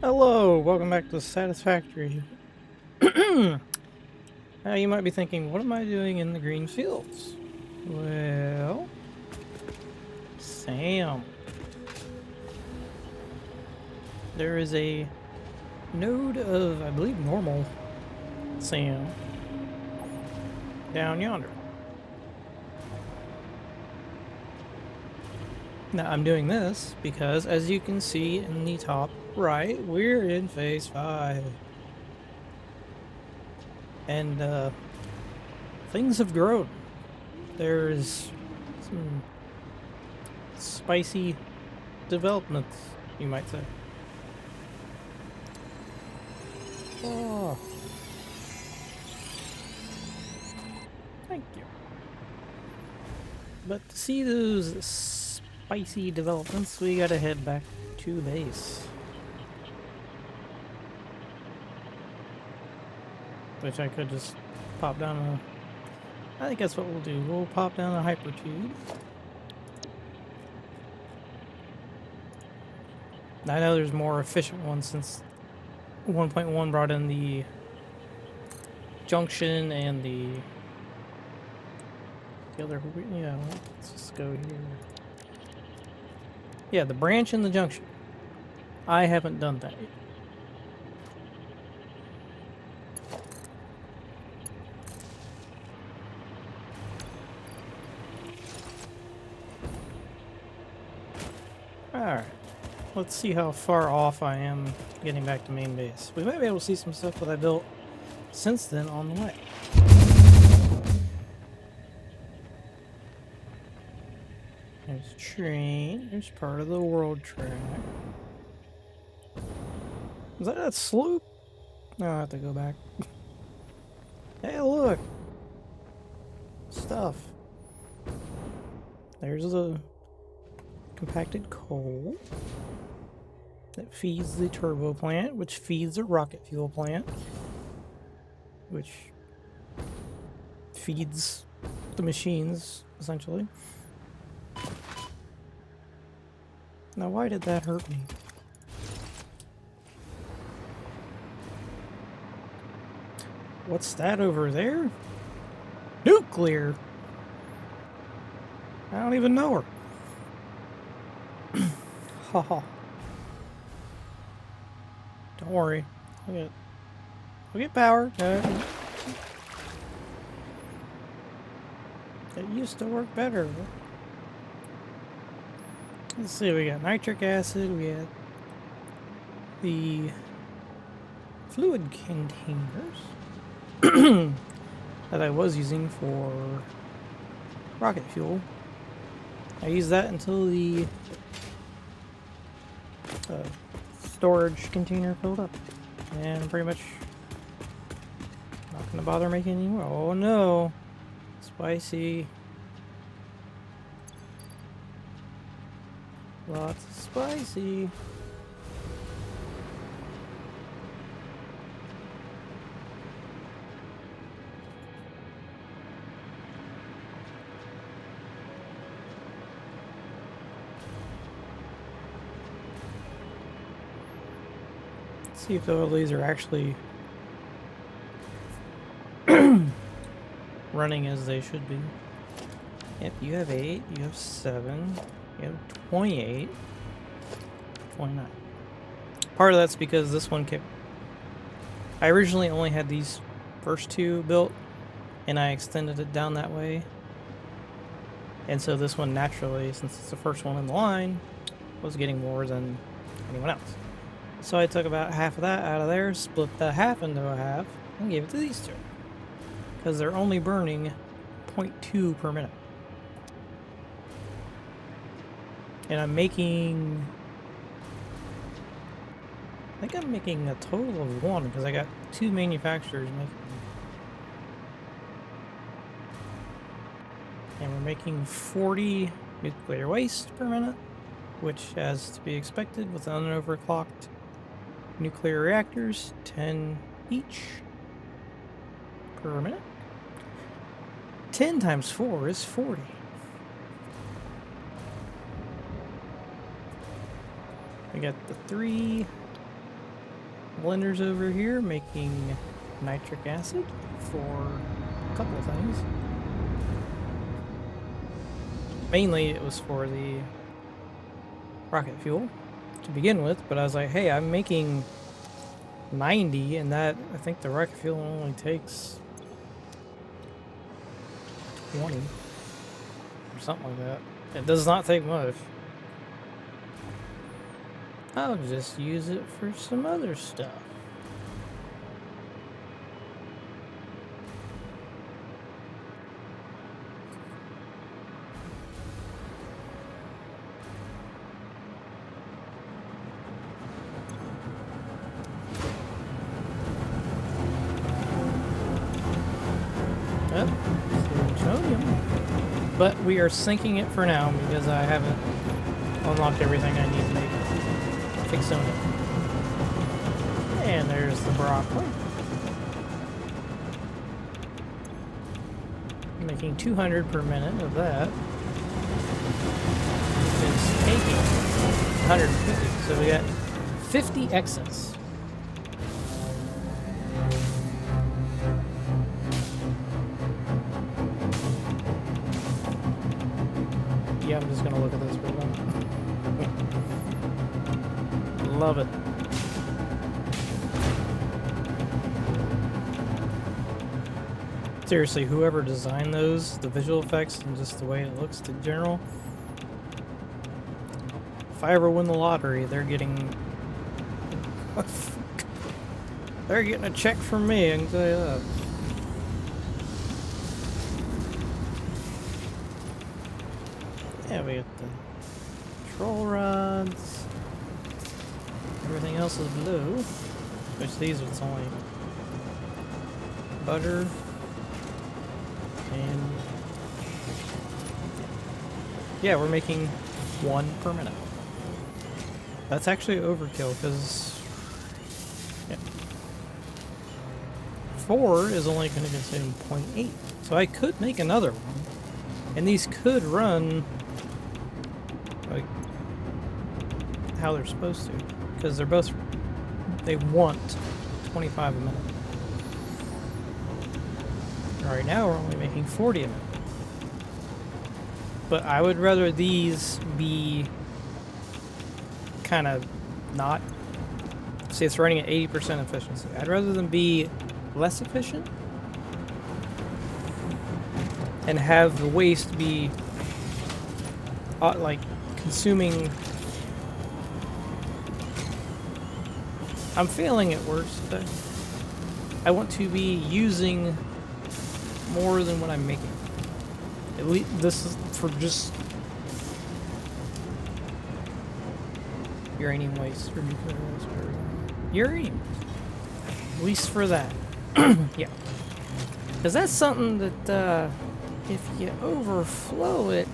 Hello, welcome back to Satisfactory. Now you might be thinking, what am I doing in the green fields? Well, Sam. There is a node of, I believe, normal Sam down yonder. Now I'm doing this because, as you can see in the top right, we're in phase 5. And things have grown. There's some spicy developments, you might say. Oh, thank you. But to see those spicy developments, we gotta head back to base. Which I could just pop down a... I think that's what we'll do. We'll pop down a hypertube. I know there's more efficient ones since 1.1 brought in the junction and the other... Yeah, let's just go here. Yeah, the branch and the junction. I haven't done that yet. Alright, let's see how far off I am getting back to main base. We might be able to see some stuff that I built since then on the way. There's a train, there's part of the world track. Is that slope? No, I have to go back. Hey, look! Stuff. There's the compacted coal that feeds the turbo plant, which feeds the rocket fuel plant, which feeds the machines, essentially. Now, why did that hurt me? What's that over there? Nuclear! I don't even know her. Haha. Don't worry. I'll get power. It used to work better. Let's see, we got nitric acid, we got the fluid containers that I was using for rocket fuel. I used that until the storage container filled up, and I'm pretty much not going to bother making any more. Oh no, spicy. Lots of spicy. Let's see if all these are actually running as they should be. Yep, you have 8, you have 7, you have 28, 29. Part of that's because this one kept... I originally only had these first 2 built, and I extended it down that way. And so this one naturally, since it's the first one in the line, was getting more than anyone else. So I took about half of that out of there, split that half into a half, and gave it to these 2. Because they're only burning 0.2 per minute. And I'm making... I think I'm making a total of 1, because I got 2 manufacturers making... And we're making 40 nuclear waste per minute, which, as to be expected with unoverclocked nuclear reactors, 10 each per minute. 10 times 4 is 40. We got the 3 Blenders over here making nitric acid for a couple of things. Mainly it was for the rocket fuel to begin with, but I was like, hey, I'm making 90, and that, I think the rocket fuel only takes 20 or something like that. It does not take much. I'll just use it for some other stuff. Plutonium. But we are sinking it for now because I haven't unlocked everything I need to make Fixonium. And there's the broccoli. Making 200 per minute of that. It's taking 150, so we got 50 excess. Yeah, I'm just gonna look at this for a moment. Love it. Seriously, whoever designed those, the visual effects and just the way it looks in general, if I ever win the lottery, they're getting a check from me, I can tell you that. Yeah, we got the troll rods. Everything else is blue, which these it's only butter and yeah, we're making 1 per minute. That's actually overkill because 4 is only going to consume 0.8, so I could make another one, and these could run like how they're supposed to, because they want 25 a minute. Right now we're only making 40 a minute. But I would rather these be kind of not, see, it's running at 80% efficiency. I'd rather them be less efficient and have the waste be like consuming. I'm failing at words, but I want to be using more than what I'm making. At least this is for just uranium waste or nuclear waste or uranium. At least for that. Yeah. Because that's something that if you overflow it,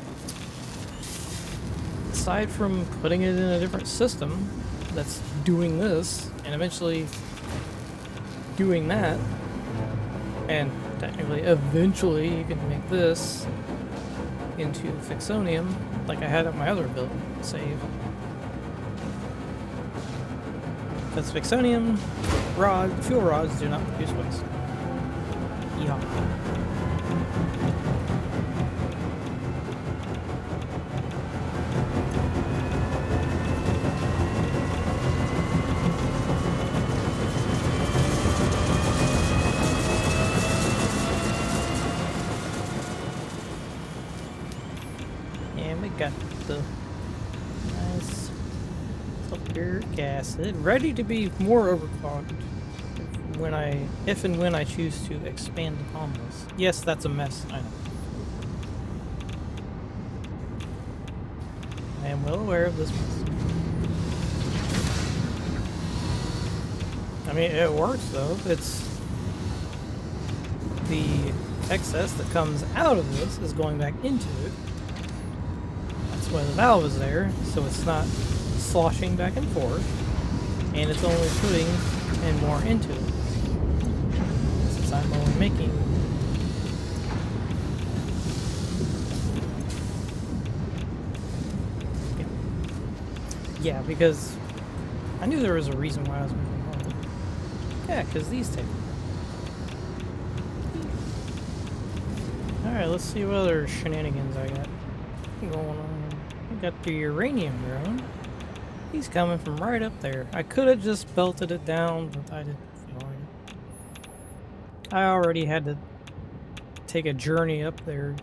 aside from putting it in a different system that's doing this and eventually doing that, and technically eventually you can make this into Fixonium like I had at my other build save. Because Fixonium fuel rods do not produce waste. Yeah. And we got the nice sulfuric acid ready to be more overclocked if and when I choose to expand upon this. Yes, that's a mess, I know. I am well aware of this mess. I mean, it works though. It's the excess that comes out of this is going back into it. That's why the valve is there, so it's not sloshing back and forth, and it's only putting in more into it. Since I'm only making yeah, because I knew there was a reason why I was making more. Yeah, because these take. Alright, let's see what other shenanigans I got going on. I got the uranium drone. He's coming from right up there. I could have just belted it down, but I didn't feel like it. I already had to take a journey up there,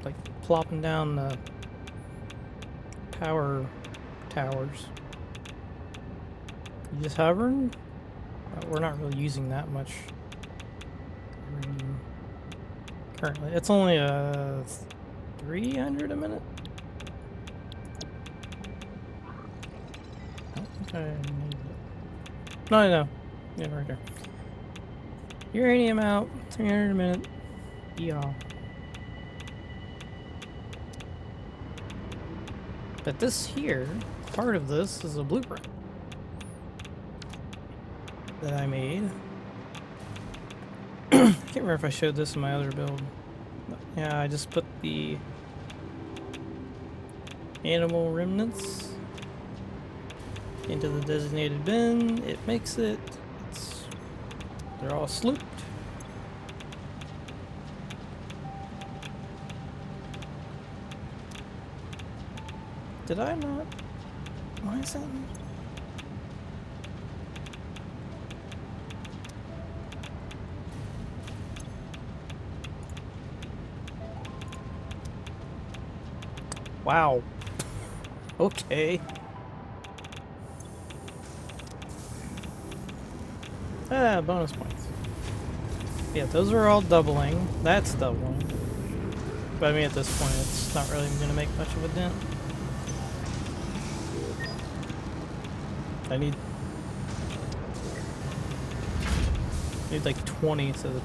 like plopping down the power towers. You just hovering? We're not really using that much uranium currently. It's only 300 a minute. I don't think I need it. No. Yeah, right there. Uranium out, 300 a minute. Yeah. But this here, part of this is a blueprint that I made. I can't remember if I showed this in my other build. But yeah, I just put the animal remnants into the designated bin. It makes it. They're all slooped. Did I not? Why is that? Wow. Okay. Ah, bonus points. Yeah, those are all doubling. That's doubling. But I mean, at this point, it's not really going to make much of a dent. I need like 20 to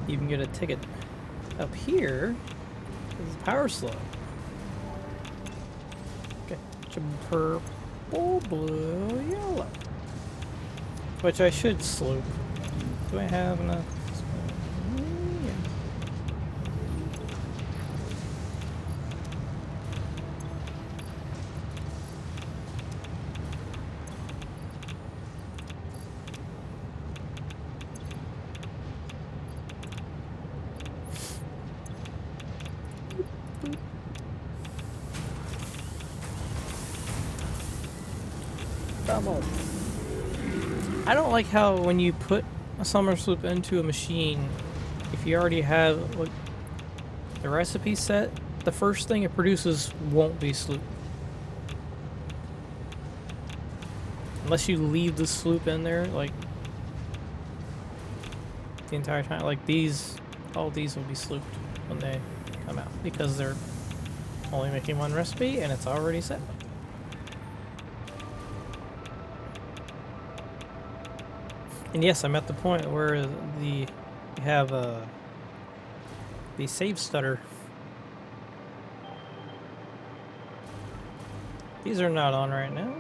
even get a ticket. Up here is power slug. Okay, purple, blue, yellow. Which I should sloop. Do I have enough? Yeah. Double. I don't like how when you put a summer sloop into a machine, if you already have like the recipe set, the first thing it produces won't be sloop. Unless you leave the sloop in there, like the entire time. Like these, all these will be slooped when they come out because they're only making one recipe and it's already set. And yes, I'm at the point where you have the save stutter. These are not on right now,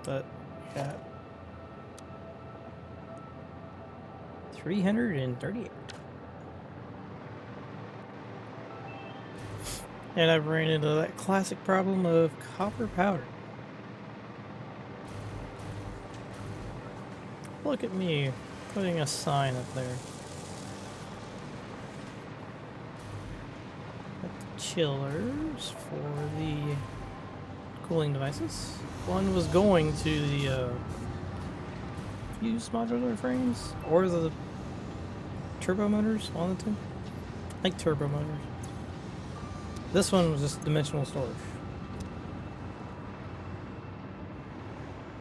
but yeah, 338. And I've ran into that classic problem of copper powder. Look at me putting a sign up there. Got the chillers for the cooling devices. One was going to the fused modular frames or the turbo motors, one of the two. I think turbo motors. This one was just dimensional storage.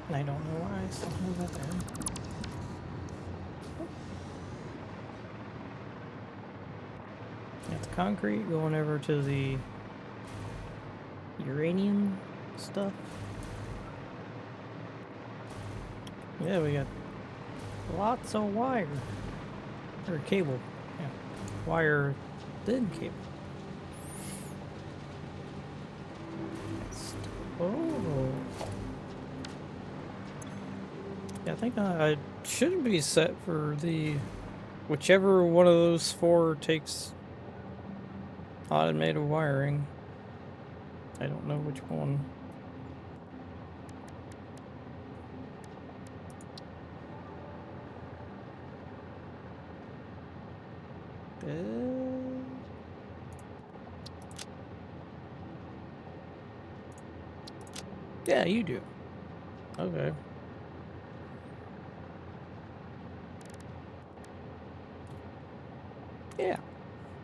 And I don't know why I still have that there. Got the concrete going over to the uranium stuff. Yeah, we got lots of wire. Or cable. Yeah. Wire, then cable. Oh. Yeah, I think I should be set for the whichever one of those four takes automated wiring. I don't know which one. Yeah, you do. Okay. Yeah,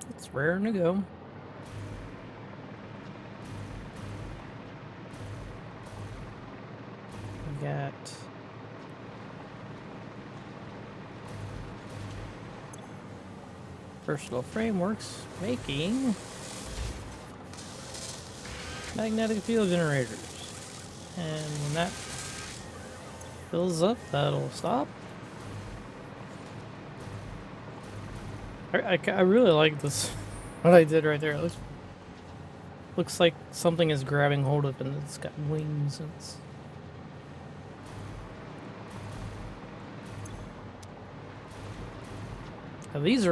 it's raring to go. We got versatile frameworks making magnetic field generators. And when that fills up, that'll stop. I really like this, what I did right there. It looks like something is grabbing hold of it and it's got wings and it's... Now these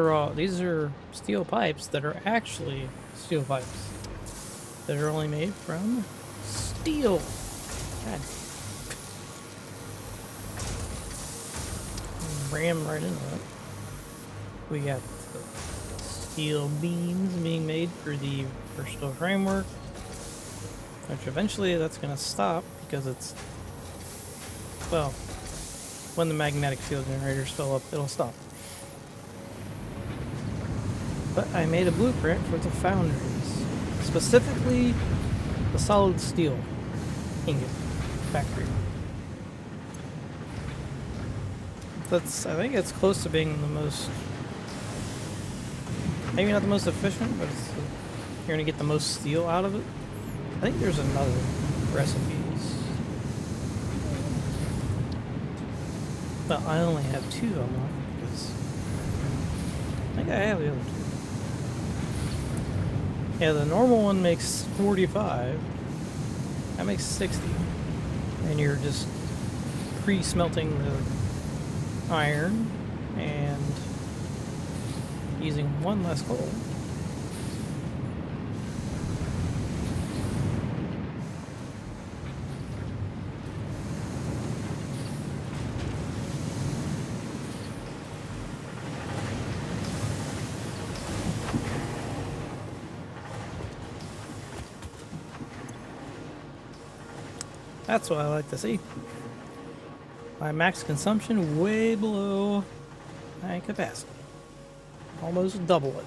are steel pipes that are actually steel pipes that are only made from steel. God. Ram right into it. We got the steel beams being made for the versatile framework, which eventually that's going to stop because it's, well, when the magnetic field generators fill up, it'll stop. But I made a blueprint for the foundries, specifically the solid steel ingot factory. I think it's close to being the most, maybe not the most efficient, but you're gonna get the most steel out of it. I think there's another recipes. But I only have 2 of them because I think I have the other 2. Yeah, the normal one makes 45. That makes 60. And you're just pre-smelting the iron and using 1 less coal. That's what I like to see. My max consumption way below my capacity. Almost double it.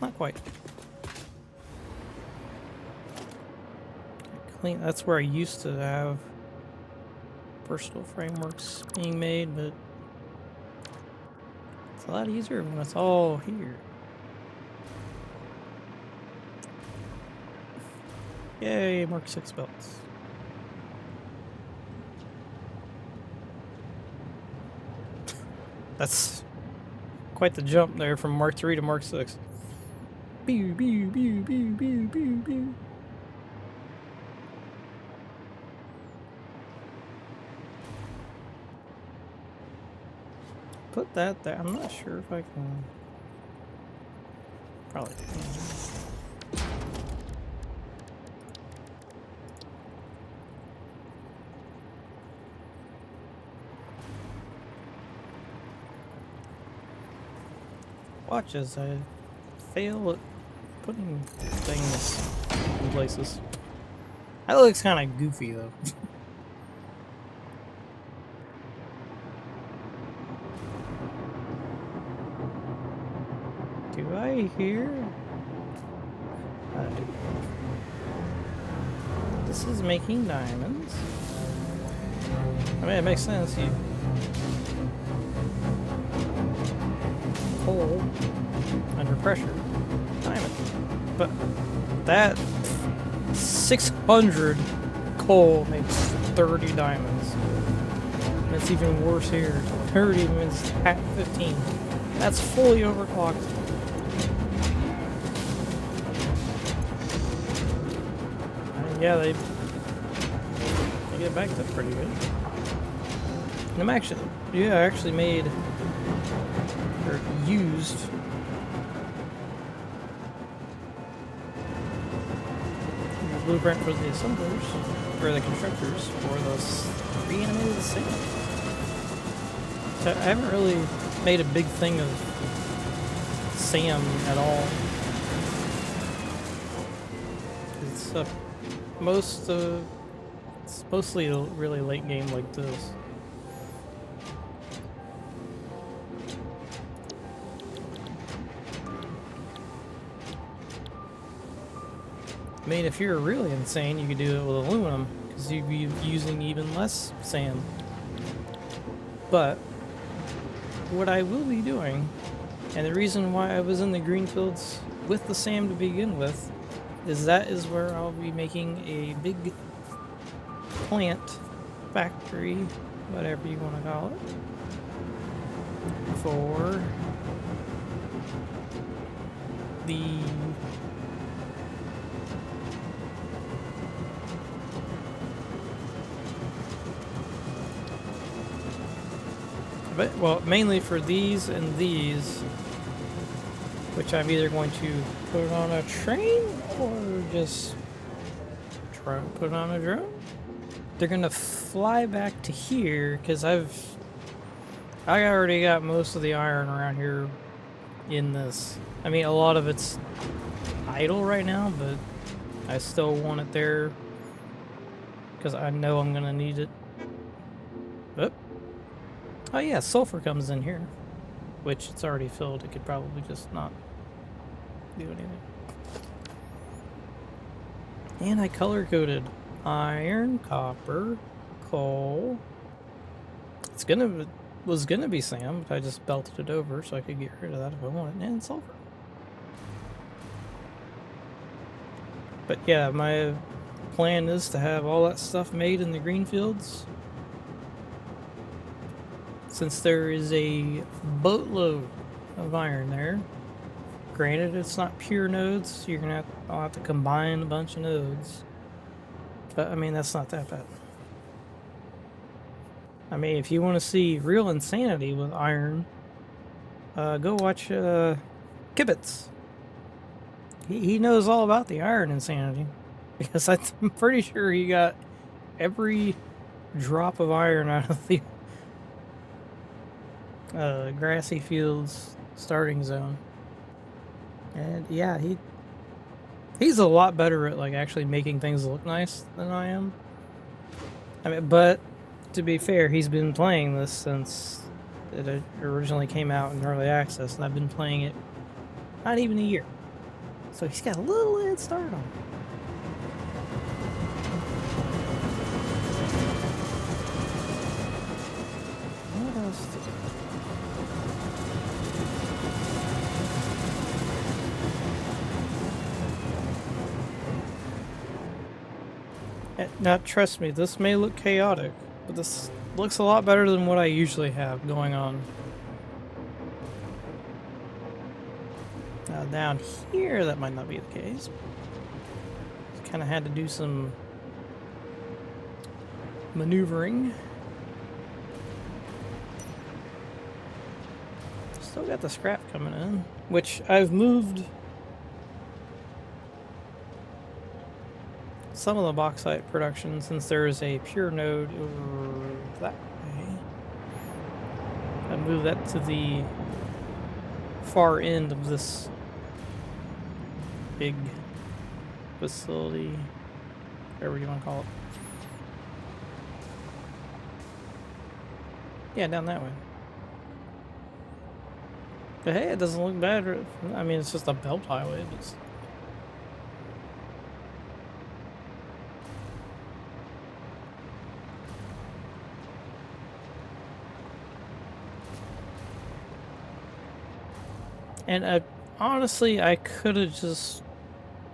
Not quite. Clean. That's where I used to have versatile frameworks being made, but it's a lot easier when it's all here. Yay, Mark 6 belts. That's quite the jump there from Mark 3 to Mark 6. Pew, pew, pew, pew, pew, pew, pew. Put that there. I'm not sure if I can. Probably can. Watch as I fail at putting things in places. That looks kind of goofy though. Do I hear? I do. This is making diamonds. I mean, it makes sense. You coal under pressure, diamond. But that 600 coal makes 30 diamonds. And it's even worse here. 30 means 15. That's fully overclocked. And yeah, they get back to pretty good. And I actually made or used the blueprint for the assemblers, or the constructors, for those reanimated assailants. So I haven't really made a big thing of Sam at all. It's it's mostly a really late game like this. I mean, if you're really insane, you could do it with aluminum, because you'd be using even less sand. But what I will be doing, and the reason why I was in the green fields with the sand to begin with, is that is where I'll be making a big plant factory, whatever you want to call it, for the well, mainly for these and these, which I'm either going to put on a train or just try to put on a drone. They're gonna fly back to here because I already got most of the iron around here in this. I mean, a lot of it's idle right now, but I still want it there because I know I'm gonna need it. Oh yeah, sulfur comes in here, which it's already filled. It could probably just not do anything. And I color-coded iron, copper, coal. Was gonna be sand, but I just belted it over so I could get rid of that if I wanted, and sulfur. But yeah, my plan is to have all that stuff made in the green fields. Since there is a boatload of iron there. Granted, it's not pure nodes. I'll have to combine a bunch of nodes. But I mean, that's not that bad. I mean, if you want to see real insanity with iron, go watch Kibitz. He knows all about the iron insanity, because I'm pretty sure he got every drop of iron out of the grassy fields starting zone. And yeah, he's a lot better at like actually making things look nice than I am. I mean, but to be fair, he's been playing this since it originally came out in early access, and I've been playing it not even a year. So he's got a little head start on it. What else did Now, trust me, this may look chaotic, but this looks a lot better than what I usually have going on. Now, down here, that might not be the case. Kind of had to do some maneuvering. Still got the scrap coming in, which I've moved some of the bauxite production, since there is a pure node over that way. I moved that to the far end of this big facility, whatever you want to call it. Yeah, down that way. But hey, it doesn't look bad. I mean, it's just a belt highway. But and honestly, I could have just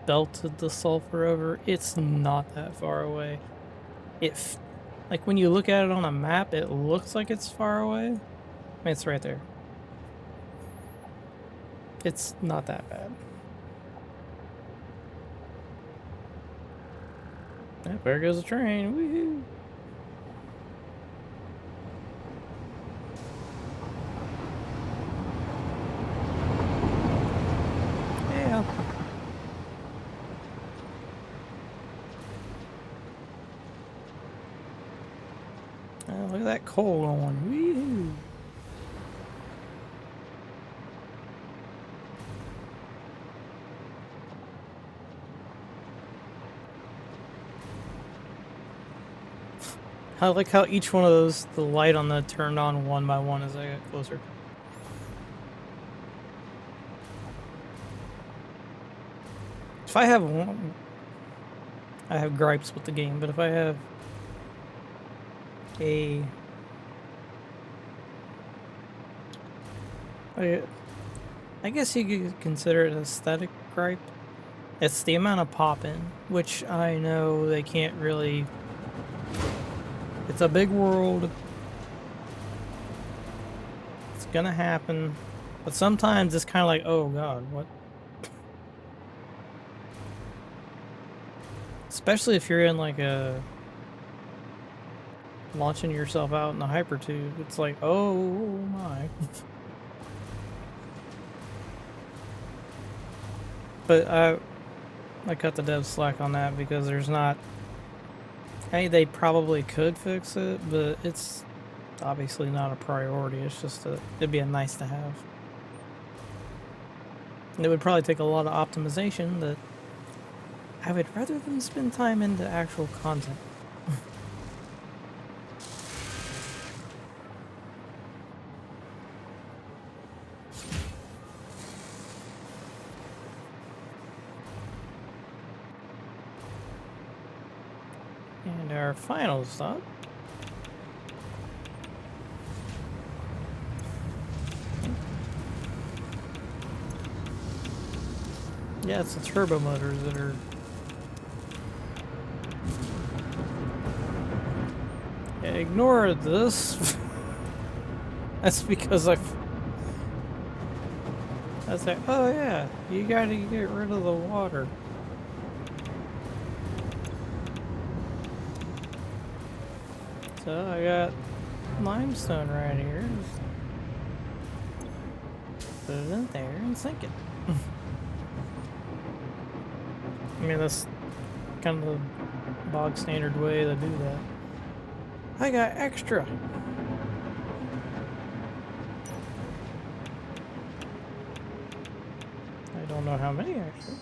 belted the sulfur over. It's not that far away. Like when you look at it on a map, it looks like it's far away. I mean, it's right there. It's not that bad. Yep, there goes the train. Woohoo! Yeah. Oh, look at that coal going. Woohoo! I like how each one of those, the light on the turned on one by one as I got closer. If I have one, I have gripes with the game, but if I have I guess you could consider it an aesthetic gripe. It's the amount of pop-in, which I know they can't really... It's a big world. It's gonna happen. But sometimes it's kind of like, oh god, what? Especially if you're in like a... launching yourself out in a hypertube. It's like, oh my. But I cut the devs slack on that because there's not... Hey, they probably could fix it, but it's obviously not a priority. It's just it'd be a nice to have. And it would probably take a lot of optimization that I would rather than spend time into actual content. And our final stop. Yeah, it's the turbo motors that are... Yeah, ignore this. That's because I was like, oh yeah, you gotta get rid of the water. So I got limestone right here. Just put it in there and sink it. I mean, that's kind of the bog standard way to do that. I got extra. I don't know how many extra.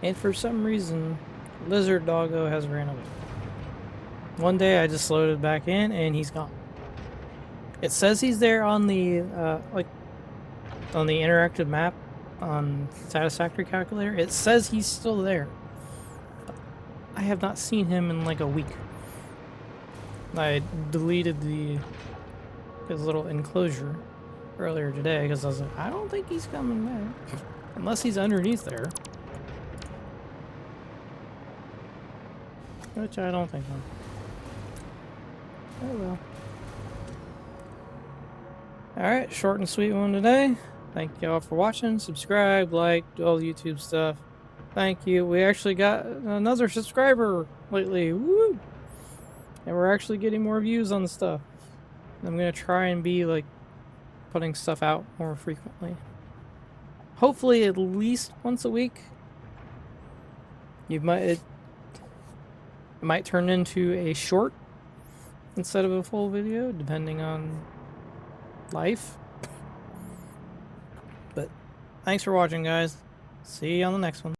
And for some reason, Lizard Doggo has ran away. One day I just loaded back in and he's gone. It says he's there on the on the interactive map on Satisfactory calculator. It says he's still there. I have not seen him in like a week. I deleted his little enclosure earlier today because I was like, I don't think he's coming back unless he's underneath there. Which I don't think so. Oh well. Alright, short and sweet one today. Thank y'all for watching. Subscribe, like, do all the YouTube stuff. Thank you. We actually got another subscriber lately. Woo! And we're actually getting more views on the stuff. I'm gonna try and be like putting stuff out more frequently. Hopefully at least once a week. It might turn into a short instead of a full video, depending on life. But thanks for watching, guys. See you on the next one.